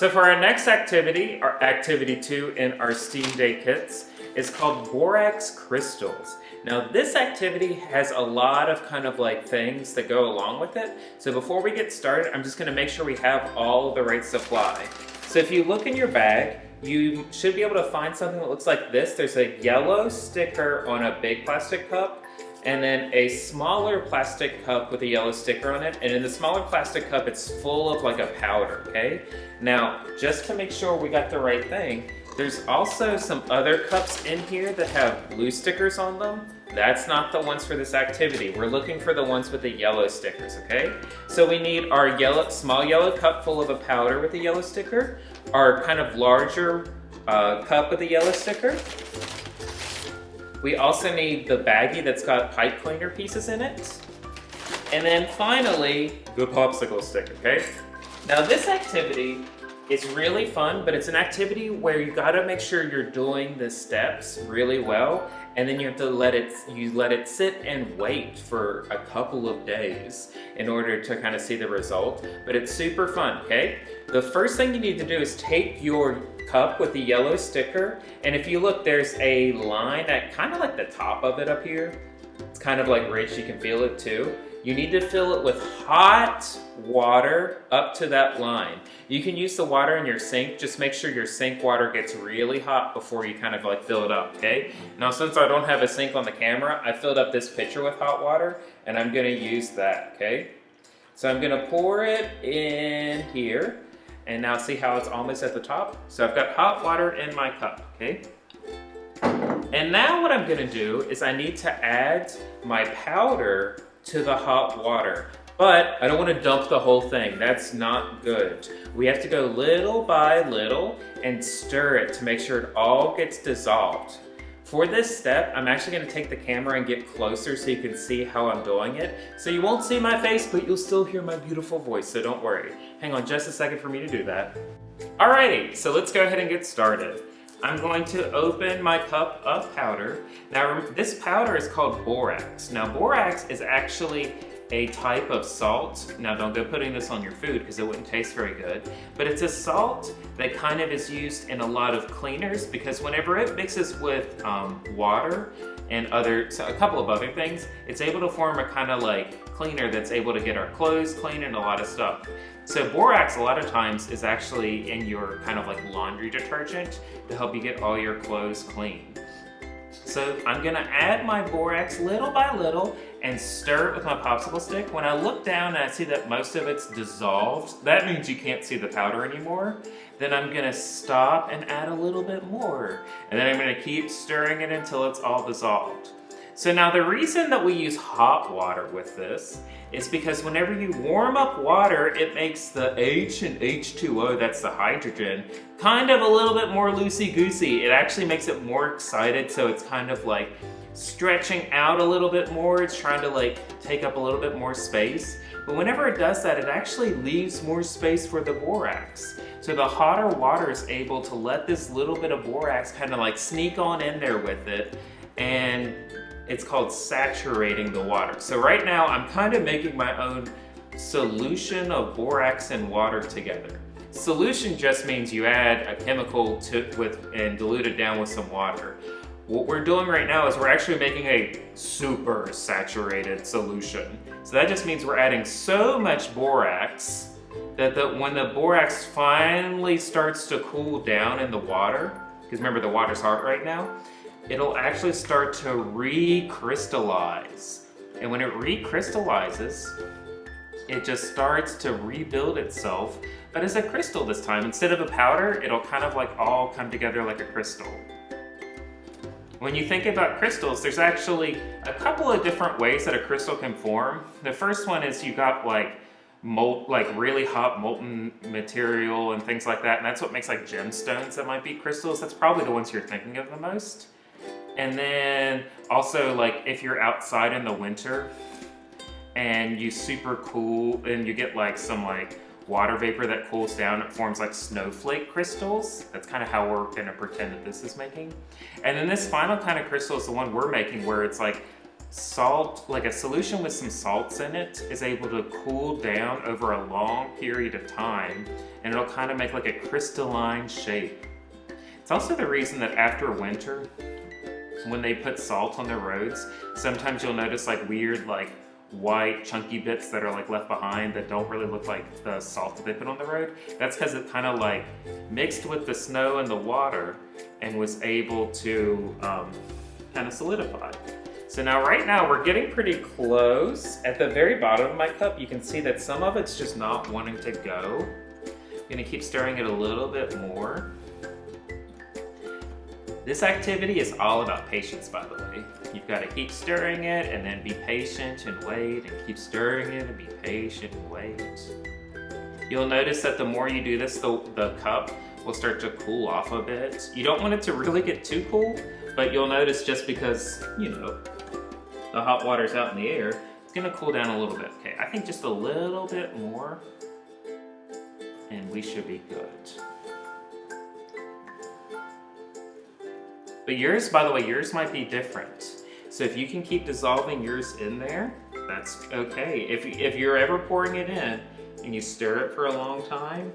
So for our next activity, our activity 2 in our Steam Day kits, is called Borax Crystals. Now this activity has a lot of kind of like things that go along with it. So before we get started, I'm just gonna make sure we have all of the right supply. So if you look in your bag, you should be able to find something that looks like this. There's a yellow sticker on a big plastic cup, and then a smaller plastic cup with a yellow sticker on it. And in the smaller plastic cup, it's full of like a powder, okay? Now, just to make sure we got the right thing, there's also some other cups in here that have blue stickers on them. That's not the ones for this activity. We're looking for the ones with the yellow stickers, okay? So we need our small yellow cup full of a powder with a yellow sticker, our kind of larger cup with a yellow sticker. We also need the baggie that's got pipe cleaner pieces in it. And then finally, the popsicle stick, okay? Now this activity is really fun, but it's an activity where you gotta make sure you're doing the steps really well, and then you have to let it sit and wait for a couple of days in order to kind of see the result. But it's super fun, okay? The first thing you need to do is take your cup with the yellow sticker, and if you look, there's a line at kind of like the top of it up here. It's kind of like ridged, you can feel it too. You need to fill it with hot water up to that line. You can use the water in your sink, just make sure your sink water gets really hot before you kind of like fill it up, okay? Now since I don't have a sink on the camera, I filled up this pitcher with hot water, and I'm gonna use that, okay? So I'm gonna pour it in here, and now see how it's almost at the top? So I've got hot water in my cup, okay? And now what I'm gonna do is I need to add my powder to the hot water. But I don't want to dump the whole thing. That's not good. We have to go little by little and stir it to make sure it all gets dissolved. For this step, I'm actually going to take the camera and get closer so you can see how I'm doing it. So you won't see my face, but you'll still hear my beautiful voice, so don't worry. Hang on just a second for me to do that. Alrighty, so let's go ahead and get started. I'm going to open my cup of powder. Now this powder is called borax. Now borax is actually a type of salt. Now don't go putting this on your food because it wouldn't taste very good, but it's a salt that kind of is used in a lot of cleaners because whenever it mixes with water and a couple of other things, it's able to form a kind of like cleaner that's able to get our clothes clean and a lot of stuff. So borax a lot of times is actually in your kind of like laundry detergent to help you get all your clothes clean. So I'm gonna add my borax little by little and stir it with my popsicle stick. When I look down and I see that most of it's dissolved, that means you can't see the powder anymore. Then I'm gonna stop and add a little bit more. And then I'm gonna keep stirring it until it's all dissolved. So now the reason that we use hot water with this is because whenever you warm up water, it makes the H and H2O, that's the hydrogen, kind of a little bit more loosey-goosey. It actually makes it more excited, so it's kind of like stretching out a little bit more. It's trying to like take up a little bit more space. But whenever it does that, it actually leaves more space for the borax. So the hotter water is able to let this little bit of borax kind of like sneak on in there with it, and it's called saturating the water. So right now I'm kind of making my own solution of borax and water together. Solution just means you add a chemical and dilute it down with some water. What we're doing right now is we're actually making a super saturated solution. So that just means we're adding so much borax that when the borax finally starts to cool down in the water, because remember the water's hot right now, it'll actually start to recrystallize. And when it recrystallizes, it just starts to rebuild itself, but as a crystal this time. Instead of a powder, it'll kind of like all come together like a crystal. When you think about crystals, there's actually a couple of different ways that a crystal can form. The first one is you got like really hot molten material and things like that, and that's what makes like gemstones that might be crystals. That's probably the ones you're thinking of the most. And then also like if you're outside in the winter and you super cool and you get like some like water vapor that cools down, it forms like snowflake crystals. That's kind of how we're gonna pretend that this is making. And then this final kind of crystal is the one we're making where it's like salt, like a solution with some salts in it, is able to cool down over a long period of time, and it'll kind of make like a crystalline shape. It's also the reason that after winter, when they put salt on the roads, sometimes you'll notice like weird like white chunky bits that are like left behind that don't really look like the salt that they put on the road. That's because it kind of like mixed with the snow and the water and was able to kind of solidify. So now right now we're getting pretty close. At the very bottom of my cup, you can see that some of it's just not wanting to go. I'm gonna keep stirring it a little bit more. This activity is all about patience, by the way. You've got to keep stirring it and then be patient and wait, and keep stirring it and be patient and wait. You'll notice that the more you do this, the cup will start to cool off a bit. You don't want it to really get too cool, but you'll notice just because, you know, the hot water's out in the air, it's gonna cool down a little bit. Okay, I think just a little bit more, and we should be good. But yours, by the way, yours might be different. So if you can keep dissolving yours in there, that's okay. If you're ever pouring it in and you stir it for a long time,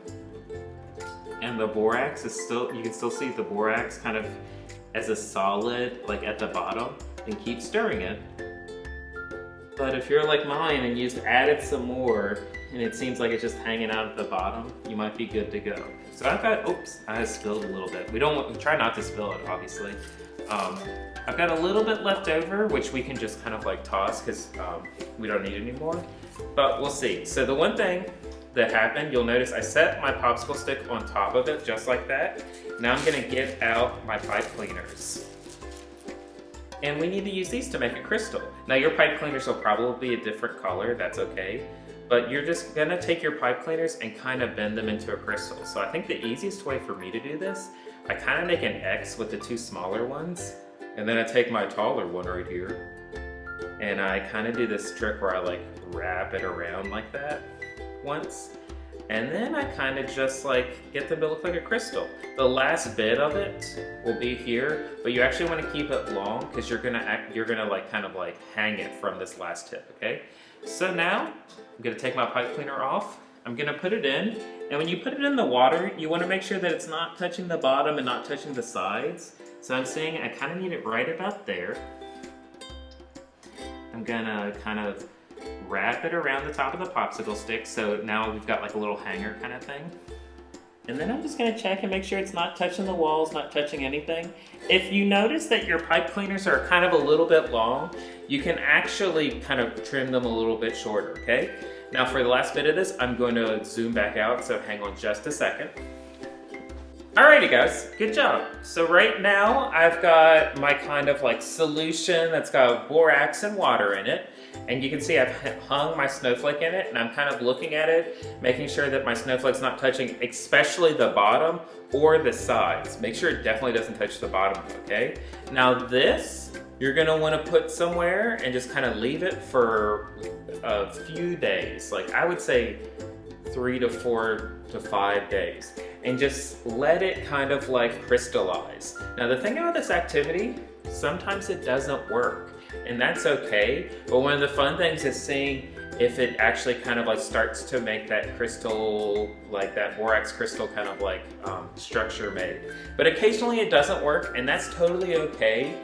and the borax is still, you can still see the borax kind of as a solid, like at the bottom, then keep stirring it. But if you're like mine and you just added some more, and it seems like it's just hanging out at the bottom, you might be good to go. So I've got, oops, I spilled a little bit. We try not to spill it, obviously. I've got a little bit left over, which we can just kind of like toss because we don't need any more, but we'll see. So the one thing that happened, you'll notice I set my popsicle stick on top of it, just like that. Now I'm gonna get out my pipe cleaners. And we need to use these to make a crystal. Now your pipe cleaners will probably be a different color, that's okay. But you're just gonna take your pipe cleaners and kind of bend them into a crystal. So I think the easiest way for me to do this, I kind of make an X with the two smaller ones, and then I take my taller one right here, and I kind of do this trick where I like wrap it around like that once, and then I kind of just like get them to look like a crystal. The last bit of it will be here, but you actually want to keep it long because you're gonna like kind of like hang it from this last tip, okay? So now I'm gonna take my pipe cleaner off. I'm gonna put it in, and when you put it in the water, you want to make sure that it's not touching the bottom and not touching the sides. So I'm saying I kind of need it right about there. I'm gonna kind of wrap it around the top of the popsicle stick, so now we've got like a little hanger kind of thing. And then I'm just gonna check and make sure it's not touching the walls, not touching anything. If you notice that your pipe cleaners are kind of a little bit long, you can actually kind of trim them a little bit shorter, okay? Now for the last bit of this, I'm going to zoom back out, so hang on just a second. Alrighty guys, good job. So right now I've got my kind of like solution that's got borax and water in it. And you can see I've hung my snowflake in it, and I'm kind of looking at it, making sure that my snowflake's not touching especially the bottom or the sides. Make sure it definitely doesn't touch the bottom, okay? Now this, you're gonna wanna put somewhere and just kind of leave it for a few days. Like I would say 3 to 4 to 5 days. And just let it kind of like crystallize. Now the thing about this activity, sometimes it doesn't work. And that's okay, but one of the fun things is seeing if it actually kind of like starts to make that crystal, like that borax crystal kind of like structure made. But occasionally it doesn't work, and that's totally okay.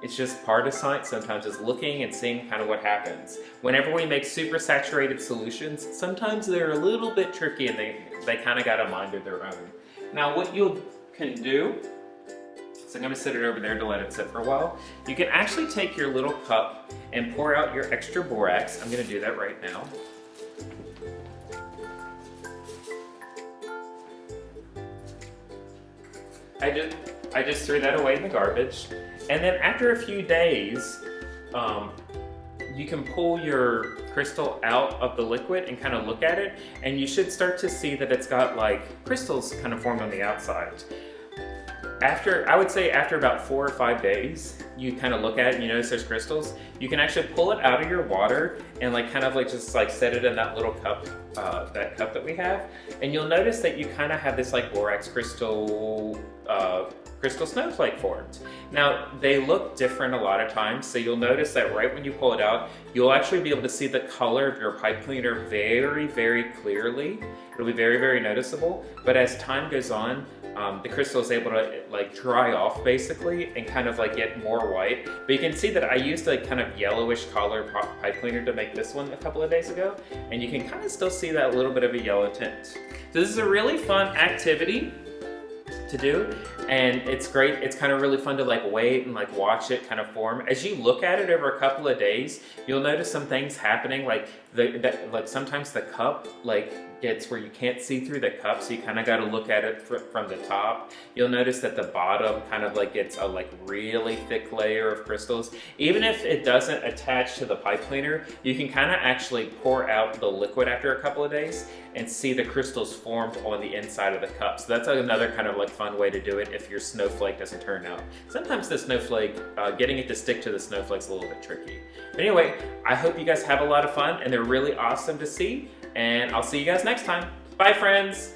It's just part of science sometimes, is looking and seeing kind of what happens. Whenever we make super saturated solutions, sometimes they're a little bit tricky and they kind of got a mind of their own. Now what you can do, so I'm gonna sit it over there to let it sit for a while. You can actually take your little cup and pour out your extra borax. I'm gonna do that right now. I just threw that away in the garbage. And then after a few days, you can pull your crystal out of the liquid and kind of look at it, and you should start to see that it's got like crystals kind of formed on the outside. I would say after about 4 or 5 days, you kind of look at it and you notice there's crystals. You can actually pull it out of your water and like kind of like just like set it in that little cup, that cup that we have. And you'll notice that you kind of have this like borax crystal crystal snowflake formed. Now, they look different a lot of times, so you'll notice that right when you pull it out, you'll actually be able to see the color of your pipe cleaner very, very clearly. It'll be very, very noticeable, but as time goes on, the crystal is able to like dry off basically and kind of like get more white. But you can see that I used a kind of yellowish color pipe cleaner to make this one a couple of days ago, and you can kind of still see that little bit of a yellow tint. So this is a really fun activity to do, and it's great. It's kind of really fun to like wait and like watch it kind of form. As you look at it over a couple of days, you'll notice some things happening, like like sometimes the cup like gets where you can't see through the cup, so you kind of got to look at it from the top. You'll notice that the bottom kind of like gets a like really thick layer of crystals. Even if it doesn't attach to the pipe cleaner, you can kind of actually pour out the liquid after a couple of days and see the crystals formed on the inside of the cup. So that's another kind of like fun way to do it if your snowflake doesn't turn out. Sometimes the snowflake, getting it to stick to the snowflake's a little bit tricky. But anyway, I hope you guys have a lot of fun, and they're really awesome to see. And I'll see you guys next time. Bye, friends.